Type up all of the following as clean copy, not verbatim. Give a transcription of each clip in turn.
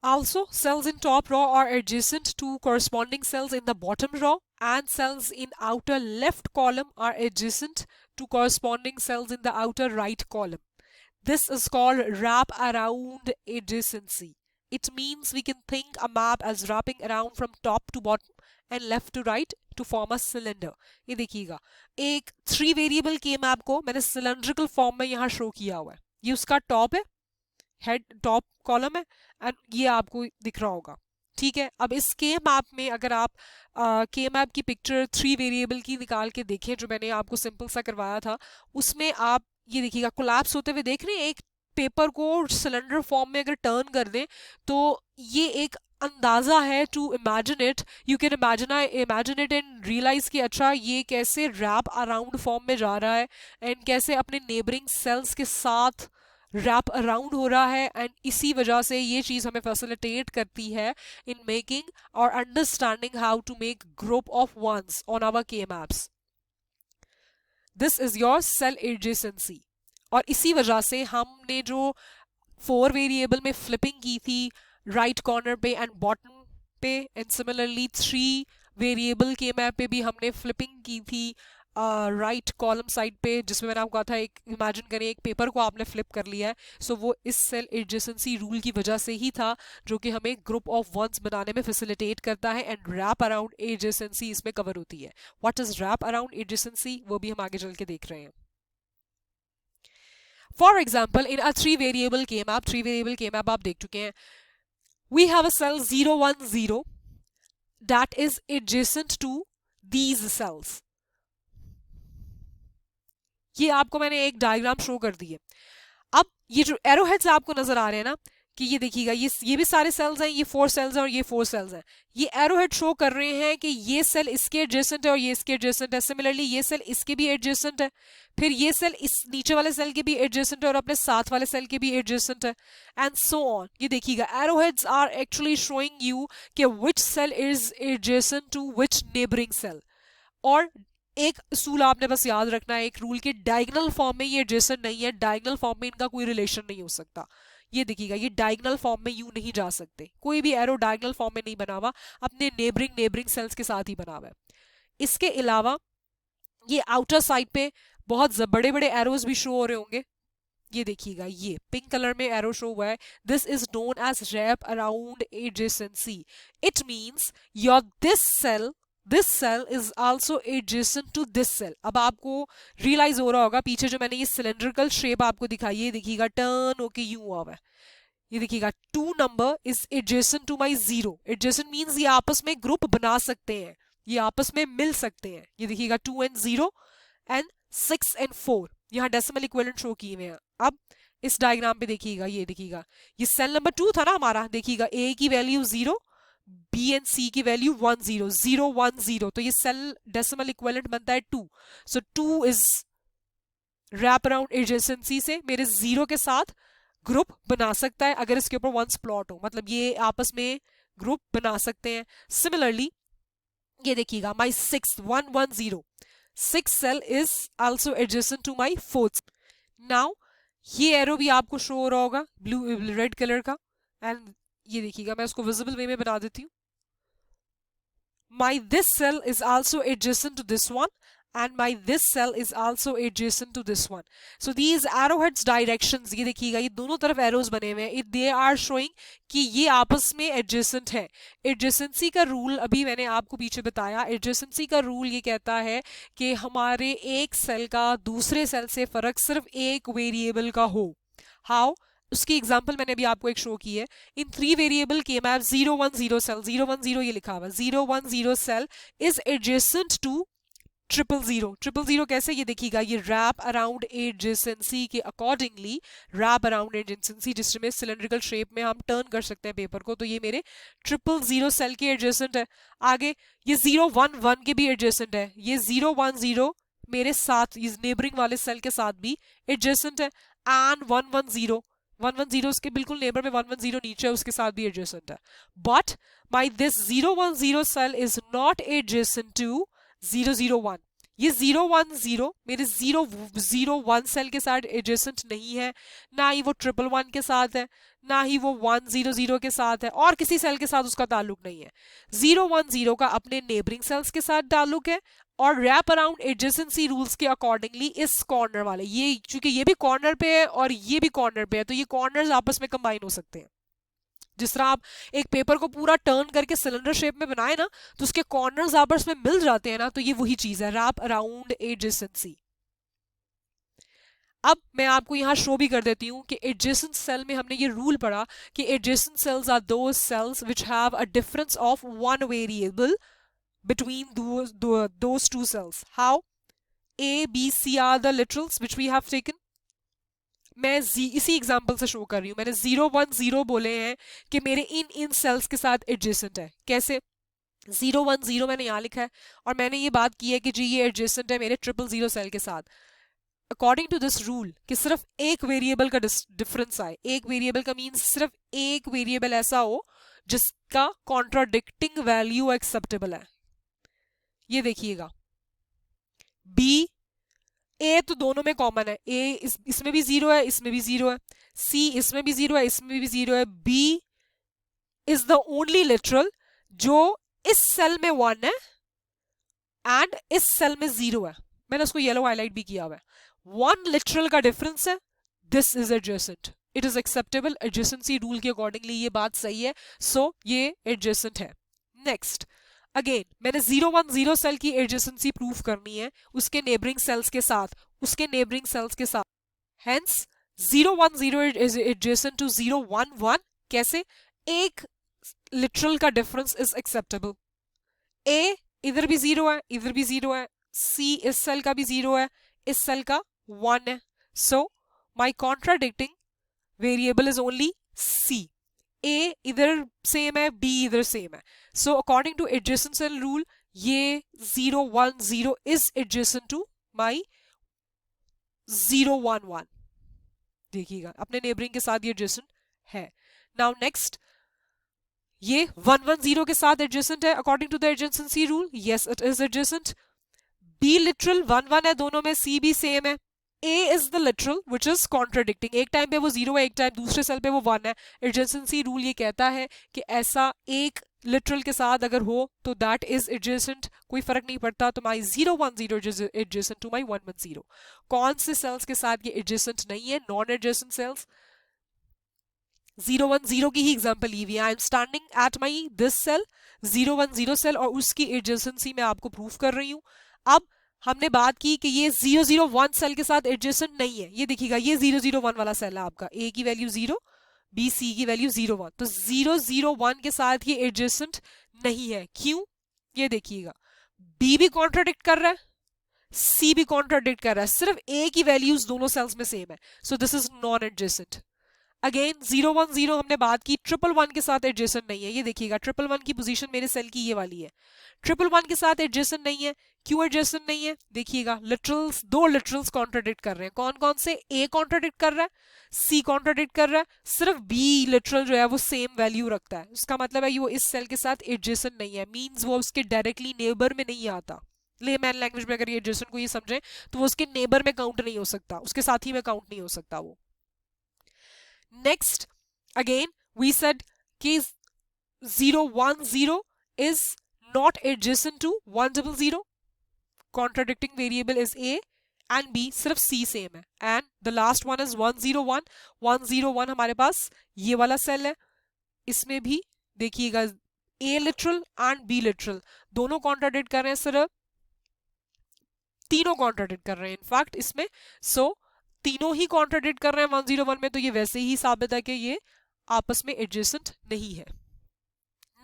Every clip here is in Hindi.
Also, cells in top row are adjacent to corresponding cells in the bottom row, and cells in outer left column are adjacent to corresponding cells in the outer right column. This is called wrap around adjacency. It means we can think a map as wrapping around from top to bottom and left to right to form a cylinder. ये देखिएगा, एक 3 वेरिएबल के मैप को मैंने सिलेंड्रिकल फॉर्म में यहाँ शो किया हुआ है. ये उसका टॉप है, हेड टॉप कॉलम है, एंड ये आपको दिख रहा होगा. ठीक है, अब इस के मैप में अगर आप के मैप की पिक्चर 3 वेरिएबल की निकाल के देखें, जो मैंने आपको सिंपल सा करवाया था, उसमें आप ये देखिएगा कोलैप्स होते हुए देख रहे हैं. एक पेपर को सिलेंडर फॉर्म में अगर टर्न कर दें तो ये एक अंदाजा है to imagine it. You can imagine it and realise कि अच्छा ये कैसे रैप अराउंड फॉर्म में जा रहा है एंड कैसे अपने नेबरिंग सेल्स के साथ रैप अराउंड हो रहा है. एंड इसी वजह से ये चीज़ हमें फैसिलिटेट करती है इन मेकिंग और understanding how to make group of ones on our K maps. This is your cell adjacency. और इसी वजह से हमने जो 4 वेरिएबल में फ्लिपिंग की थी राइट कॉर्नर पे एंड बॉटम पे, एंड सिमिलरली 3 वेरिएबल के मैप पे भी हमने फ्लिपिंग की थी राइट कॉलम साइड पे, जिसमें मैंने आपको कहा था एक इमेजिन करें एक पेपर को आपने फ्लिप कर लिया है. सो वो इस सेल एडजेसेंसी रूल की वजह से ही था, जो कि हमें ग्रुप ऑफ वंस बनाने में फैसिलिटेट करता है. एंड रैप अराउंड एडजेसेंसी इसमें कवर होती है. What is wrap around adjacency, वो भी हम आगे चल के देख रहे हैं. For example in a 3 variable के मैप, 3 वेरिएबल के मैप आप देख चुके हैं. We have a cell 0 1 0 that is adjacent to these cells. ये आपको मैंने एक डायग्राम शो कर दी है. अब ये जो एरो हेड्स आपको नजर आ रहे हैं ना, कि ये देखिएगा ये भी सारे सेल्स हैं, ये 4 सेल्स हैं और ये 4 सेल्स हैं. ये एरो हेड शो कर रहे हैं कि ये सेल इसके एडजेसेंट है और ये इसके एडजेसेंट है. सिमिलरली ये सेल इसके भी एडजेसेंट है, फिर ये सेल इस नीचे वाले सेल के भी एडजेसेंट है और अपने साथ वाले सेल के भी एडजेसेंट है, एंड सो ऑन. ये देखिएगा arrow heads are actually showing you कि which cell is adjacent to which neighbouring cell. और एक असूल आपने बस याद रखना है एक रूल के, डायगोनल फॉर्म में ये एडजेसेंट नहीं है, डायगोनल फॉर्म में इनका कोई रिलेशन नहीं हो सकता. ये देखिएगा ये डायगोनल फॉर्म में यूं नहीं जा सकते, कोई भी एरो डायगोनल फॉर्म में नहीं बना हुआ, अपने नेबरिंग सेल्स के साथ ही बना हुआ है. इसके अलावा ये आउटर साइड पे बहुत बड़े बड़े एरोज भी शो हो रहे होंगे. ये देखिएगा ये पिंक कलर में एरो शो हुआ है. This is known as wrap around adjacency. It means your this cell is also adjacent to this cell. अब आपको रियलाइज हो रहा होगा पीछे जो मैंने ये सिलेंड्रिकल शेप आपको दिखाई है, देखिएगा टर्न होके यूं हुआ है. ये देखिएगा 2 number is adjacent to my 0. Adjacent means ये आपस में ग्रुप बना सकते हैं, ये आपस में मिल सकते हैं. ये देखिएगा 2 and 0 एंड 6 and 4 यहाँ डेसिमल इक्विवेलेंट शो किए हुए हैं. अब इस डायग्राम पे देखिएगा, ये देखिएगा ये सेल नंबर 2 था ना हमारा, देखिएगा ए की वैल्यू 0, बी एंड सी की वैल्यू 1 0 0 1 0, तो ये सेल डेसिमल इक्विवेलेंट बनता है 2. सो 2 इज रैप अराउंड एडजेसेंसी से मेरे 0 के साथ ग्रुप बना सकता है अगर इसके ऊपर वंस प्लॉट हो, मतलब ये आपस में ग्रुप बना सकते हैं. सिमिलरली ये देखिएगा my 6 1 1 0 6 cell is also adjacent to my 4. Now ये एरो भी आपको शो हो रहा होगा ब्लू रेड कलर का, एंड ये देखिएगा मैं उसको विजिबल वे में बना देती हूँ. My this cell is also adjacent to this one, and my this cell is also adjacent to this one. So these arrowheads directions, ये देखिएगा ये दोनों तरफ arrows बने हुए हैं, they are showing कि ये आपस में adjacent है. Adjacency का रूल अभी मैंने आपको पीछे बताया. Adjacency का रूल ये कहता है कि हमारे एक सेल का दूसरे सेल से फर्क सिर्फ एक वेरिएबल का हो. How? उसकी एग्जांपल मैंने अभी आपको एक शो की है. इन 3 वेरिएबल के मैप 0 1 0 सेल 0 1 0 ये लिखा हुआ 0 1 0 सेल इज एडजेसेंट टू 0 0 0 0 कैसे, ये देखिएगा ये रैप अराउंड एडजेसेंसी के अकॉर्डिंगली, रैप अराउंड एडजेसेंसी जिसमें सिलेंड्रिकल शेप में हम टर्न कर सकते हैं पेपर को, तो ये मेरे 0 0 सेल के एडजेसेंट है. आगे ये 0 1 1 के भी एडजेसेंट है, ये 0 1 0 मेरे साथ इस नेबरिंग वाले सेल के साथ भी एडजेसेंट है, एंड 1 1 0 1 1 0 उसके बिल्कुल नेबर में 1 1 0 नीचे है उसके साथ भी एडजेसेंट है. But my this 0 1 0 cell is not adjacent to 0 0 1. ये 0 1 0 मेरे 0 0 1 सेल के साथ एडजेसेंट नहीं है, ना ही वो 1 1 1 के साथ है, ना ही वो 1 0 0 के साथ है, और किसी सेल के साथ उसका ताल्लुक नहीं है। 0 1 0 का अपने नेबरिंग सेल्स के साथ ताल्लुक है, और रैप अराउंड एडजेसेंसी रूल्स के अकॉर्डिंगली इस कॉर्नर वाले, ये चूंकि ये भी कॉर्नर पे है और ये भी कॉर्नर पे है, तो ये कॉर्नर्स आपस में कंबाइन हो सकते हैं। जिस तरह आप एक पेपर को पूरा टर्न करके सिलेंडर शेप में बनाए ना, तो उसके कॉर्नर्स आपस में मिल जाते हैं ना, तो ये वही चीज है रैप अराउंड एडजेसेंसी। अब मैं आपको यहां शो भी कर देती हूं कि एडजेसेंट सेल में हमने ये रूल पढ़ा कि adjacent cells are those cells which have a difference of 1 variable between those two cells. How? A, B, C are the literals which we have taken. मैं इसी एग्जाम्पल से शो कर रही हूं। मैंने 0 1 0 बोले हैं कि मेरे इन इन सेल्स के साथ एडजेसेंट है। कैसे? 0 1 0 मैंने यहाँ लिखा है, और मैंने ये बात की है कि जी ये एडजेसेंट है मेरे 0 0 सेल के साथ। अकॉर्डिंग टू दिस रूल कि सिर्फ एक वेरिएबल का डिफरेंस आए, एक वेरिएबल का मीन सिर्फ एक वेरिएबल ऐसा हो जिसका कॉन्ट्राडिक्टिंग वैल्यू एक्सेप्टेबल है। ये देखिएगा, बी ए तो दोनों में कॉमन है, ए इसमें भी 0 है, इसमें भी 0 है, सी इसमें भी 0 है, इसमें भी 0 है, B is the only literal जो इस सेल में 1 है एंड इस सेल में 0 है। मैंने उसको येलो हाईलाइट भी किया हुआ है। 1 लिटरल का डिफरेंस है, this is adjacent, it is acceptable. Adjacency rule के अकॉर्डिंगली ये बात सही है, सो ये एडजेसेंट है। नेक्स्ट, अगेन मैंने 0 1 0 सेल की एडजेसेंसी प्रूफ करनी है उसके नेबरिंग सेल्स के साथ, उसके नेबरिंग सेल्स के साथ। Hence 0 1 0 is adjacent to 0 1 1। कैसे? एक लिटरल का डिफरेंस इज एक्सेप्टेबल। ए इधर भी 0 है, इधर भी 0 है, सी इस सेल का भी 0 है, इस सेल का 1 है, so my contradicting variable is only C. A इधर सेम है, बी इधर सेम है, so according to adjacent cell rule ये 0 1 0 इज एडजेसेंट टू माई 0 1 1। देखिएगा अपने नेबरिंग के साथ ये एडजेसेंट है। नाउ नेक्स्ट, ये 1 1 0 के साथ एडजेसेंट है according to the adjacency rule, yes it is adjacent. B literal 1 1 है दोनों में, सी भी सेम है। A is the literal which is contradicting, एक टाइम पे वो 0 है, एक टाइम दूसरे सेल पे वो 1 है। एडजेसेंसी रूल ये कहता है कि ऐसा एक लिटरल के साथ अगर हो तो दैट इज एडजेसेंट, कोई फर्क नहीं पड़ता। तो माई 0 1 0 एडजेसेंट टू माई 1 1 0। कौन से सेल्स के साथ ये एडजेसेंट नहीं है? Non adjacent sales. 0 1 0 की ही एग्जांपल ली हुई है। I am standing at my this cell 0 1 0 cell, और उसकी एडजेसेंसी मैं आपको प्रूफ कर रही हूं। अब हमने बात की कि ये 0 0 1 सेल के साथ एडजेसेंट नहीं है। ये देखिएगा ये 0 0 1 वाला सेल है आपका, ए की वैल्यू 0, बी सी की वैल्यू 0 1, तो 0 0 1 के साथ ये एडजेसेंट नहीं है। क्यों? ये देखिएगा, बी भी कॉन्ट्राडिक्ट कर रहा है, सी भी कॉन्ट्राडिक्ट कर रहा है, सिर्फ ए की वैल्यूज दोनों सेल्स में सेम है, so this is non adjacent. Again 0 1 0 हमने बात की, 1 1 1 के साथ एडजेसेंट नहीं है। ये देखिएगा 1 1 1 की पोजीशन मेरे सेल की ये वाली है, 1 1 1 के साथ एडजेसेंट नहीं है। क्यों एडजेसेंट नहीं है? देखिएगा लिटरल्स, दो लिटरल्स कॉन्ट्राडिक्ट कर रहे हैं। कौन कौन से? ए कॉन्ट्राडिक्ट कर रहा है, सी कॉन्ट्राडिक्ट कर रहा है, सिर्फ बी लिटरल जो है वो सेम वैल्यू रखता है। उसका मतलब है कि वो इस सेल के साथ एडजेसेंट नहीं है, मींस वो उसके डायरेक्टली नेबर में नहीं आता। लेमैन लैंग्वेज में अगर ये एडजेसेंट को ये समझें तो वो उसके नेबर में काउंट नहीं हो सकता, उसके साथी में काउंट नहीं हो सकता वो। नेक्स्ट, again we said कि 0 1 0 is not adjacent to 1 0 0, contradicting variable is A and B, सिर्फ C same है। and the last one is 1 0 1 1 0 1 हमारे पास ये वाला सेल है, इसमें भी देखिएगा A literal and B literal दोनों contradict कर रहे हैं, सिर्फ तीनों contradict कर रहे हैं इनफैक्ट इसमें, so तीनों ही contradict कर रहे हैं 1 0 1 में, तो ये वैसे ही साबित है कि ये आपस में एडजेसेंट नहीं है।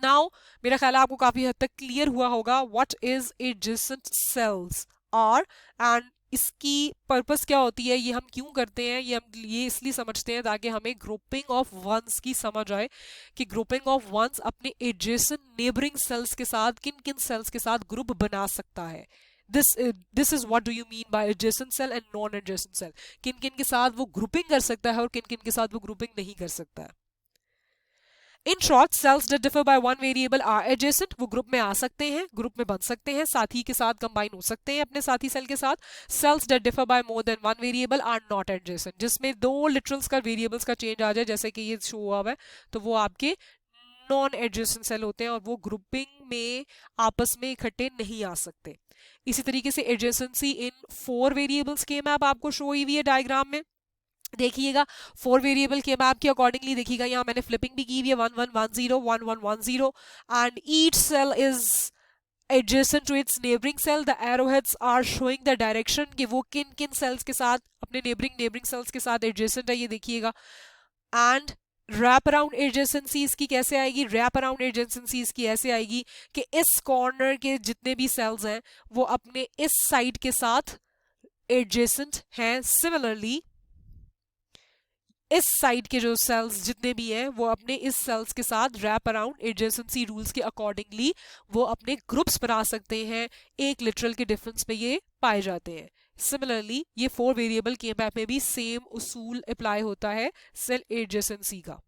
नाउ मेरा ख्याल है आपको काफी हद तक क्लियर हुआ होगा what is adjacent cells are, and इसकी पर्पस क्या होती है, ये हम क्यों करते हैं, ये इसलिए समझते हैं ताकि हमें ग्रुपिंग ऑफ वंस की समझ आए कि ग्रुपिंग ऑफ वंस अपने एडजेसेंट नेबरिंग सेल्स के साथ किन किन सेल्स के साथ ग्रुप बना सकता है। This is what do you mean by adjacent cell and non adjacent cell, किन किन के साथ वो ग्रुपिंग कर सकता है और किन किन के साथ वो ग्रुपिंग नहीं कर सकता है। In short cells that differ by one variable are adjacent, वो ग्रुप में आ सकते हैं, ग्रुप में बन सकते हैं, साथी के साथ कंबाइन हो सकते हैं अपने साथी सेल के साथ। Cells that differ by more than one variable are not adjacent, जिसमें दो लिटरल्स का वेरिएबल्स का चेंज आ जाए, जैसे कि ये शो हुआ है, तो वो आपके नॉन एडजेसेंट सेल होते हैं और वो ग्रुपिंग में आपस में इकट्ठे नहीं आ सकते। इसी तरीके से एडजेसेंसी इन 4 वेरिएबल्स के मैप आपको शो हुई है डायग्राम में, देखिएगा 4 वेरिएबल के मैप के अकॉर्डिंगली देखिएगा, यहाँ मैंने फ्लिपिंग भी की हुई है 1 1 1 0 1 1 1 0 and each cell is adjacent to its neighboring cell. The arrowheads are showing the direction कि वो किन किन सेल्स के साथ अपने neighboring सेल्स के साथ adjacent है, ये देखिएगा। एंड रैप अराउंड एडजेसेंसीज की कैसे आएगी, रैप अराउंड एडजेसेंसीज की ऐसे आएगी कि इस कॉर्नर के जितने भी सेल्स हैं वो अपने इस साइड के साथ एडजेसेंट हैं, सिमिलरली इस साइड के जो सेल्स जितने भी हैं वो अपने इस सेल्स के साथ रैप अराउंड एडजेसेंसी रूल्स के अकॉर्डिंगली वो अपने ग्रुप्स बना सकते हैं, एक लिटरल के डिफरेंस पे ये पाए जाते हैं। सिमिलरली ये 4 वेरिएबल के मैप में भी सेम उसूल अप्लाई होता है सेल एडजेसेंसी का।